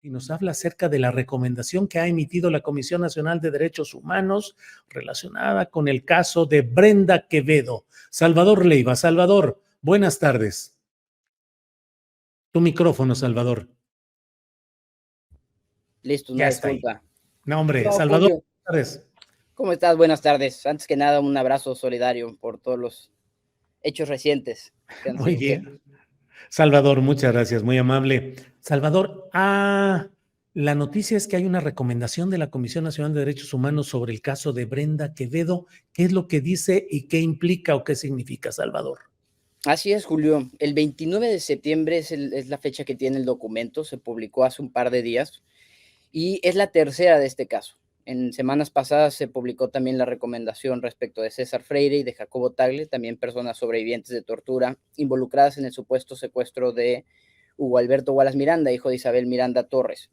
y nos habla acerca de la recomendación que ha emitido la Comisión Nacional de Derechos Humanos relacionada con el caso de Brenda Quevedo. Salvador Leiva. Salvador, buenas tardes. Tu micrófono, Salvador. Listo, Ya una está ahí. disculpa. No, hombre, No, Salvador, Julio, buenas tardes. ¿cómo estás? Buenas tardes. Antes que nada, un abrazo solidario por todos los hechos recientes que han Muy sucedido. bien. Salvador, muchas gracias, muy amable. Salvador, la noticia es que hay una recomendación de la Comisión Nacional de Derechos Humanos sobre el caso de Brenda Quevedo. ¿Qué es lo que dice y qué implica o qué significa, Salvador? Así es, Julio. El 29 de septiembre es la fecha que tiene el documento. Se publicó hace un par de días y es la tercera de este caso. En semanas pasadas se publicó también la recomendación respecto de César Freire y de Jacobo Tagle, también personas sobrevivientes de tortura involucradas en el supuesto secuestro de Hugo Alberto Wallace Miranda, hijo de Isabel Miranda Torres.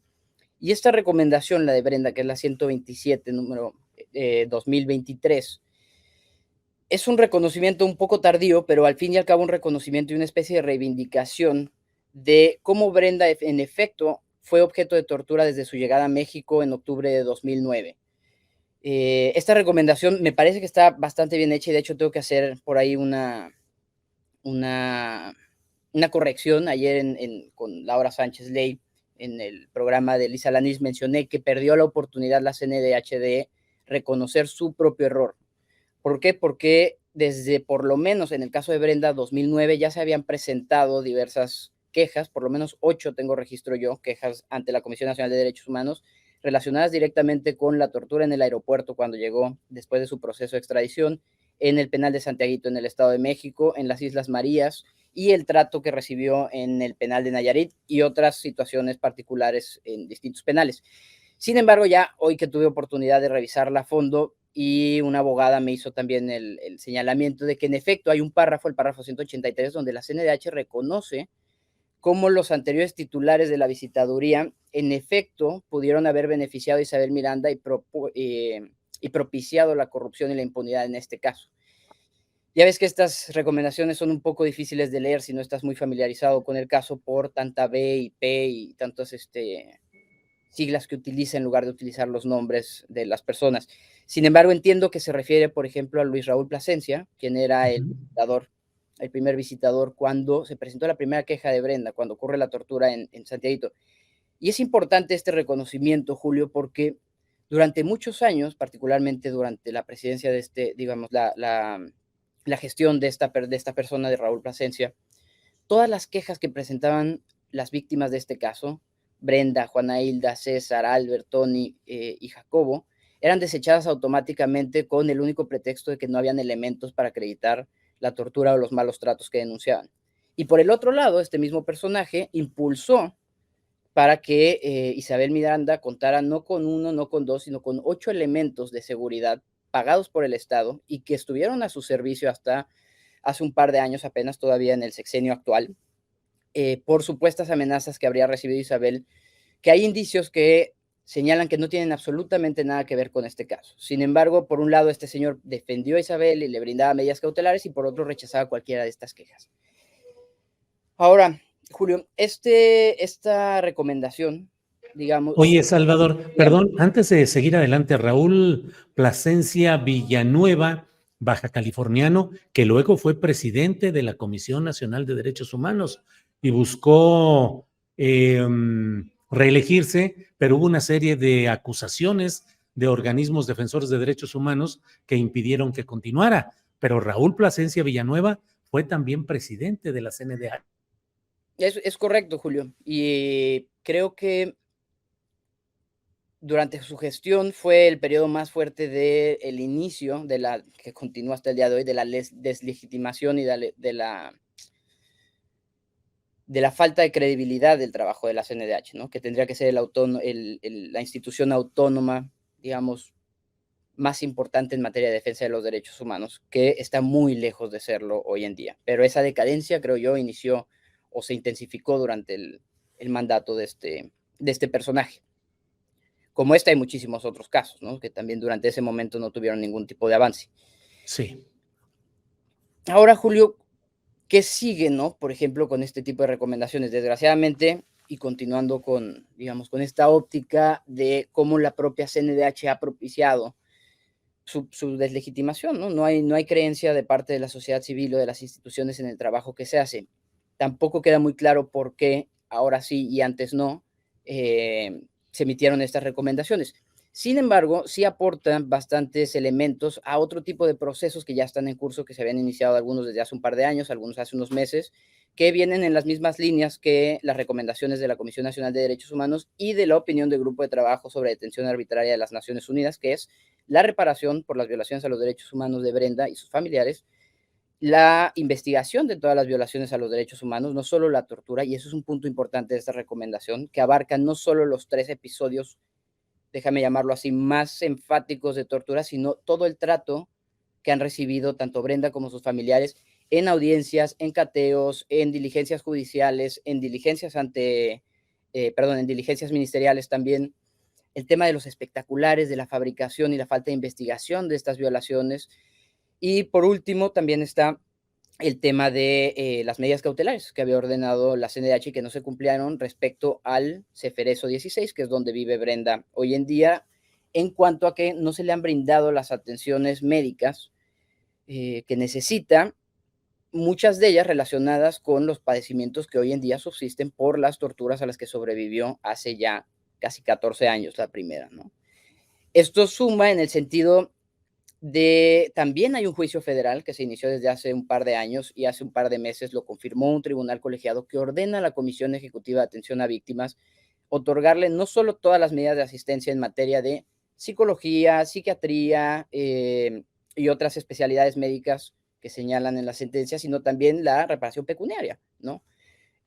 Y esta recomendación, la de Brenda, que es la 127, número 2023, es un reconocimiento un poco tardío, pero al fin y al cabo un reconocimiento y una especie de reivindicación de cómo Brenda en efecto fue objeto de tortura desde su llegada a México en octubre de 2009. Esta recomendación me parece que está bastante bien hecha y de hecho tengo que hacer por ahí una, una corrección. Ayer con Laura Sánchez Ley en el programa de Lisa Lanis mencioné que perdió la oportunidad la CNDH de reconocer su propio error. ¿Por qué? Porque desde por lo menos en el caso de Brenda 2009 ya se habían presentado diversas quejas, por lo menos 8 tengo registro yo, quejas ante la Comisión Nacional de Derechos Humanos relacionadas directamente con la tortura en el aeropuerto cuando llegó después de su proceso de extradición, en el penal de Santiaguito en el Estado de México, en las Islas Marías y el trato que recibió en el penal de Nayarit y otras situaciones particulares en distintos penales. Sin embargo, ya hoy que tuve oportunidad de revisarla a fondo y una abogada me hizo también el señalamiento de que en efecto hay un párrafo, el párrafo 183, donde la CNDH reconoce cómo los anteriores titulares de la visitaduría en efecto pudieron haber beneficiado a Isabel Miranda y propiciado la corrupción y la impunidad en este caso. Ya ves que estas recomendaciones son un poco difíciles de leer si no estás muy familiarizado con el caso por tanta B y P y tantas siglas que utiliza en lugar de utilizar los nombres de las personas. Sin embargo, entiendo que se refiere, por ejemplo, a Luis Raúl Plasencia, quien era el primer visitador cuando se presentó la primera queja de Brenda, cuando ocurre la tortura en Santiaguito. Y es importante este reconocimiento, Julio, porque durante muchos años, particularmente durante la presidencia de digamos, la gestión de esta persona, de Raúl Plasencia, todas las quejas que presentaban las víctimas de este caso, Brenda, Juana Hilda, César, Albert, Tony y Jacobo, eran desechadas automáticamente con el único pretexto de que no habían elementos para acreditar la tortura o los malos tratos que denunciaban. Y por el otro lado, este mismo personaje impulsó para que Isabel Miranda contara no con uno, no con dos, sino con 8 elementos de seguridad pagados por el Estado y que estuvieron a su servicio hasta hace un par de años apenas, todavía en el sexenio actual, por supuestas amenazas que habría recibido Isabel, que hay indicios que señalan que no tienen absolutamente nada que ver con este caso. Sin embargo, por un lado, este señor defendió a Isabel y le brindaba medidas cautelares y por otro rechazaba cualquiera de estas quejas. Ahora, Julio, esta recomendación, digamos... Oye, Salvador, Dígame. perdón, antes de seguir adelante, Raúl Plasencia Villanueva, baja californiano, que luego fue presidente de la Comisión Nacional de Derechos Humanos y buscó reelegirse, pero hubo una serie de acusaciones de organismos defensores de derechos humanos que impidieron que continuara. Pero Raúl Plasencia Villanueva fue también presidente de la CNDH. Es correcto, Julio. Y creo que durante su gestión fue el periodo más fuerte del inicio de que continúa hasta el día de hoy, de la deslegitimación y de la falta de credibilidad del trabajo de la CNDH, ¿no? Que tendría que ser la institución autónoma, digamos, más importante en materia de defensa de los derechos humanos, que está muy lejos de serlo hoy en día. Pero esa decadencia, creo yo, inició o se intensificó durante el mandato de este personaje. Como hay muchísimos otros casos, ¿no? Que también durante ese momento no tuvieron ningún tipo de avance. Sí. Ahora, Julio, ¿qué sigue, no? Por ejemplo, con este tipo de recomendaciones. Desgraciadamente, y continuando con, digamos, con esta óptica de cómo la propia CNDH ha propiciado su deslegitimación, ¿no? No hay creencia de parte de la sociedad civil o de las instituciones en el trabajo que se hace. Tampoco queda muy claro por qué ahora sí y antes no se emitieron estas recomendaciones. Sin embargo, sí aportan bastantes elementos a otro tipo de procesos que ya están en curso, que se habían iniciado algunos desde hace un par de años, algunos hace unos meses, que vienen en las mismas líneas que las recomendaciones de la Comisión Nacional de Derechos Humanos y de la opinión del Grupo de Trabajo sobre Detención Arbitraria de las Naciones Unidas, que es la reparación por las violaciones a los derechos humanos de Brenda y sus familiares, la investigación de todas las violaciones a los derechos humanos, no solo la tortura, y eso es un punto importante de esta recomendación, que abarca no solo los 3 episodios, déjame llamarlo así, más enfáticos de tortura, sino todo el trato que han recibido tanto Brenda como sus familiares en audiencias, en cateos, en diligencias judiciales, en diligencias en diligencias ministeriales también, el tema de los espectaculares, de la fabricación y la falta de investigación de estas violaciones. Y por último, también está el tema de las medidas cautelares que había ordenado la CNDH y que no se cumplieron respecto al Ceferezo 16, que es donde vive Brenda hoy en día, en cuanto a que no se le han brindado las atenciones médicas que necesita, muchas de ellas relacionadas con los padecimientos que hoy en día subsisten por las torturas a las que sobrevivió hace ya casi 14 años la primera, ¿no? Esto suma en el sentido de, también hay un juicio federal que se inició desde hace un par de años y hace un par de meses lo confirmó un tribunal colegiado que ordena a la Comisión Ejecutiva de Atención a Víctimas otorgarle no solo todas las medidas de asistencia en materia de psicología, psiquiatría y otras especialidades médicas que señalan en la sentencia, sino también la reparación pecuniaria, ¿no?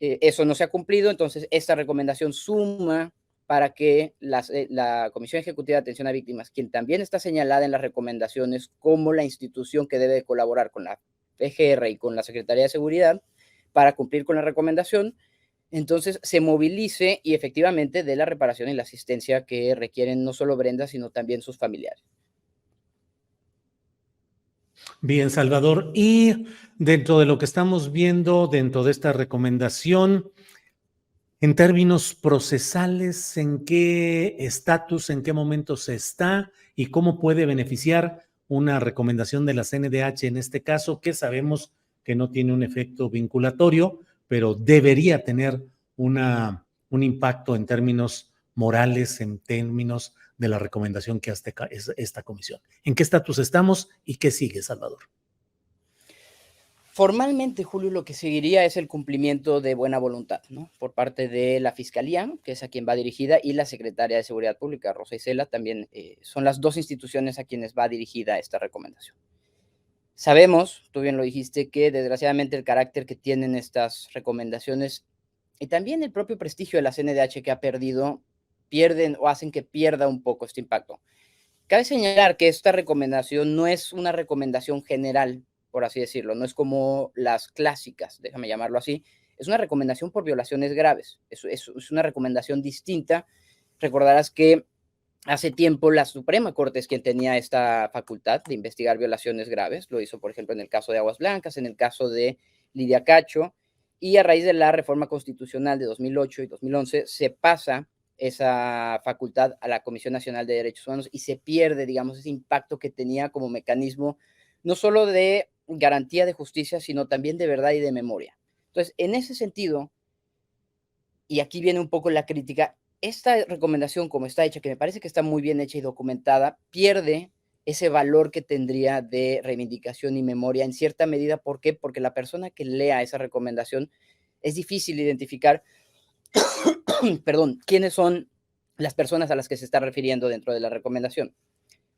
Eso no se ha cumplido, entonces esta recomendación suma para que la Comisión Ejecutiva de Atención a Víctimas, quien también está señalada en las recomendaciones como la institución que debe colaborar con la PGR y con la Secretaría de Seguridad para cumplir con la recomendación, entonces se movilice y efectivamente dé la reparación y la asistencia que requieren no solo Brenda, sino también sus familiares. Bien, Salvador. Y dentro de lo que estamos viendo, dentro de esta recomendación, en términos procesales, ¿en qué estatus, en qué momento se está y cómo puede beneficiar una recomendación de la CNDH en este caso, que sabemos que no tiene un efecto vinculatorio, pero debería tener un impacto en términos morales, en términos de la recomendación que hace esta comisión? ¿En qué estatus estamos y qué sigue, Salvador? Formalmente, Julio, lo que seguiría es el cumplimiento de buena voluntad, ¿no? Por parte de la Fiscalía, que es a quien va dirigida, y la Secretaria de Seguridad Pública, Rosa Isela, también son las dos instituciones a quienes va dirigida esta recomendación. Sabemos, tú bien lo dijiste, que desgraciadamente el carácter que tienen estas recomendaciones y también el propio prestigio de la CNDH que ha perdido, pierden o hacen que pierda un poco este impacto. Cabe señalar que esta recomendación no es una recomendación general, por así decirlo, no es como las clásicas, déjame llamarlo así, es una recomendación por violaciones graves, es una recomendación distinta. Recordarás que hace tiempo la Suprema Corte es quien tenía esta facultad de investigar violaciones graves, lo hizo por ejemplo en el caso de Aguas Blancas, en el caso de Lidia Cacho, y a raíz de la reforma constitucional de 2008 y 2011 se pasa esa facultad a la Comisión Nacional de Derechos Humanos y se pierde, digamos, ese impacto que tenía como mecanismo no solo de garantía de justicia, sino también de verdad y de memoria. Entonces, en ese sentido, y aquí viene un poco la crítica, esta recomendación como está hecha, que me parece que está muy bien hecha y documentada, pierde ese valor que tendría de reivindicación y memoria en cierta medida. ¿Por qué? Porque la persona que lea esa recomendación es difícil identificar perdón, quiénes son las personas a las que se está refiriendo dentro de la recomendación.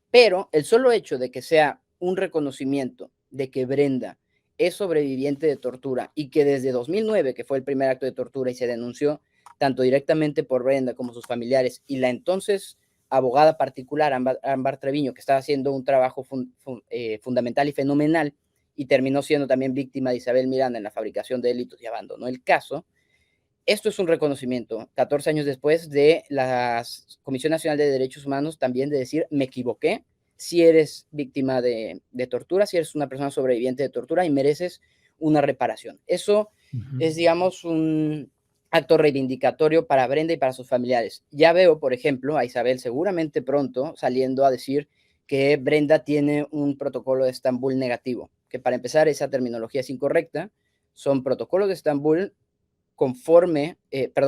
Pero el solo hecho de que sea un reconocimiento de que Brenda es sobreviviente de tortura y que desde 2009, que fue el primer acto de tortura y se denunció tanto directamente por Brenda como sus familiares y la entonces abogada particular, Ámbar Treviño, que estaba haciendo un trabajo fundamental y fenomenal y terminó siendo también víctima de Isabel Miranda en la fabricación de delitos y abandonó el caso. Esto es un reconocimiento, 14 años después, de la Comisión Nacional de Derechos Humanos, también de decir, me equivoqué, si eres víctima de tortura, si eres una persona sobreviviente de tortura y mereces una reparación. Eso es, digamos, acto reivindicatorio para Brenda y para sus familiares. Ya veo, por ejemplo, a Isabel seguramente pronto saliendo a decir que Brenda tiene un protocolo de Estambul negativo, que para empezar esa terminología es incorrecta, son protocolos de Estambul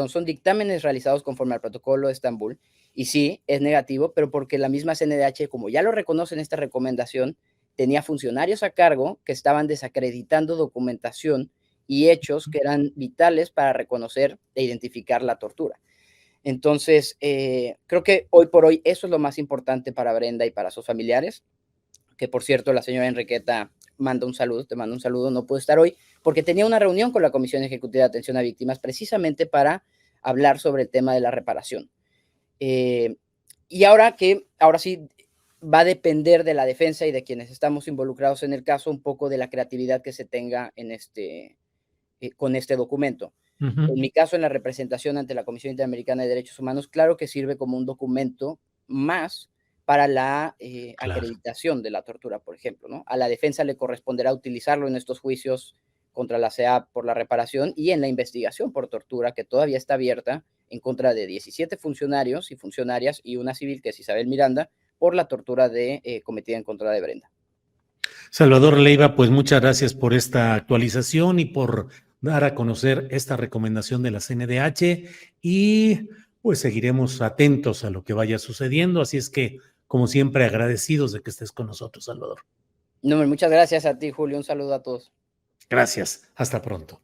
son dictámenes realizados conforme al protocolo de Estambul, y sí, es negativo, pero porque la misma CNDH, como ya lo reconoce en esta recomendación, tenía funcionarios a cargo que estaban desacreditando documentación y hechos que eran vitales para reconocer e identificar la tortura. Entonces, creo que hoy por hoy eso es lo más importante para Brenda y para sus familiares, que por cierto la señora Enriqueta te manda un saludo, no pudo estar hoy porque tenía una reunión con la Comisión Ejecutiva de Atención a Víctimas precisamente para hablar sobre el tema de la reparación. Y ahora sí va a depender de la defensa y de quienes estamos involucrados en el caso un poco de la creatividad que se tenga con este documento. En mi caso, en la representación ante la Comisión Interamericana de Derechos Humanos, claro que sirve como un documento más para la Claro. acreditación de la tortura, por ejemplo, ¿no? A la defensa le corresponderá utilizarlo en estos juicios contra la CEA por la reparación y en la investigación por tortura que todavía está abierta en contra de 17 funcionarios y funcionarias y una civil que es Isabel Miranda por la tortura cometida en contra de Brenda. Salvador Leiva, pues muchas gracias por esta actualización y por dar a conocer esta recomendación de la CNDH y pues seguiremos atentos a lo que vaya sucediendo. Así es que, como siempre, agradecidos de que estés con nosotros, Salvador. No, muchas gracias a ti, Julio. Un saludo a todos. Gracias. Hasta pronto.